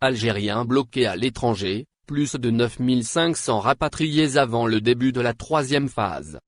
Algériens bloqués à l'étranger, plus de 9500 rapatriés avant le début de la troisième phase.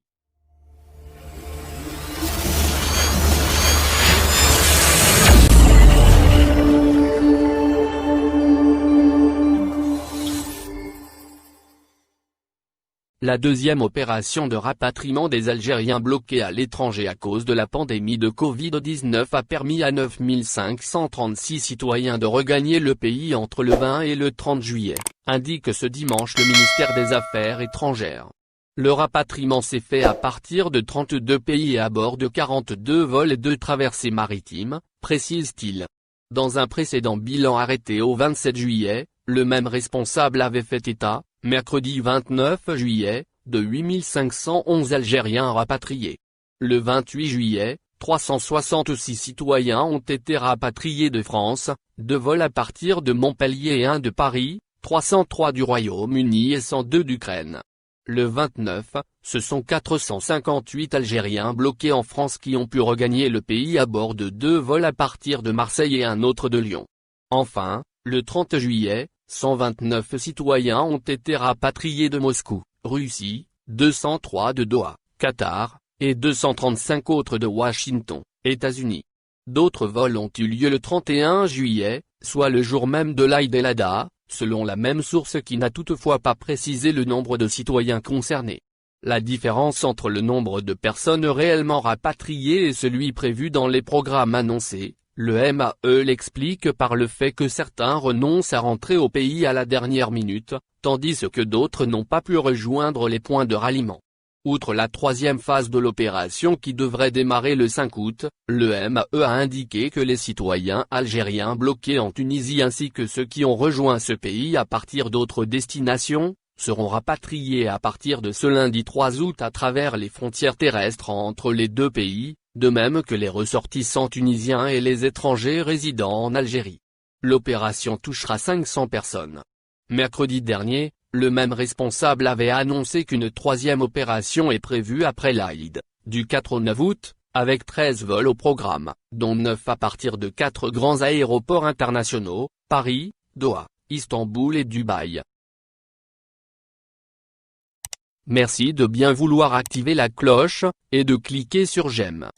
La deuxième opération de rapatriement des Algériens bloqués à l'étranger à cause de la pandémie de Covid-19 a permis à 9536 citoyens de regagner le pays entre le 20 et le 30 juillet, indique ce dimanche le ministère des Affaires étrangères. Le rapatriement s'est fait à partir de 32 pays et à bord de 42 vols et 2 traversées maritimes, précise-t-il. Dans un précédent bilan arrêté au 27 juillet, le même responsable avait fait état, mercredi 29 juillet, de 8511 Algériens rapatriés. Le 28 juillet, 366 citoyens ont été rapatriés de France, 2 vols à partir de Montpellier et 1 de Paris, 303 du Royaume-Uni et 102 d'Ukraine. Le 29, ce sont 458 Algériens bloqués en France qui ont pu regagner le pays à bord de 2 vols à partir de Marseille et un autre de Lyon. Enfin, le 30 juillet, 129 citoyens ont été rapatriés de Moscou, Russie, 203 de Doha, Qatar, et 235 autres de Washington, États-Unis. D'autres vols ont eu lieu le 31 juillet, soit le jour même de l'Aïd el-Adha, selon la même source qui n'a toutefois pas précisé le nombre de citoyens concernés. La différence entre le nombre de personnes réellement rapatriées et celui prévu dans les programmes annoncés, le MAE l'explique par le fait que certains renoncent à rentrer au pays à la dernière minute, tandis que d'autres n'ont pas pu rejoindre les points de ralliement. Outre la troisième phase de l'opération qui devrait démarrer le 5 août, le MAE a indiqué que les citoyens algériens bloqués en Tunisie ainsi que ceux qui ont rejoint ce pays à partir d'autres destinations, seront rapatriés à partir de ce lundi 3 août à travers les frontières terrestres entre les deux pays, de même que les ressortissants tunisiens et les étrangers résidant en Algérie. L'opération touchera 500 personnes. Mercredi dernier, le même responsable avait annoncé qu'une troisième opération est prévue après l'Aïd, du 4 au 9 août, avec 13 vols au programme, dont 9 à partir de 4 grands aéroports internationaux, Paris, Doha, Istanbul et Dubaï. Merci de bien vouloir activer la cloche, et de cliquer sur j'aime.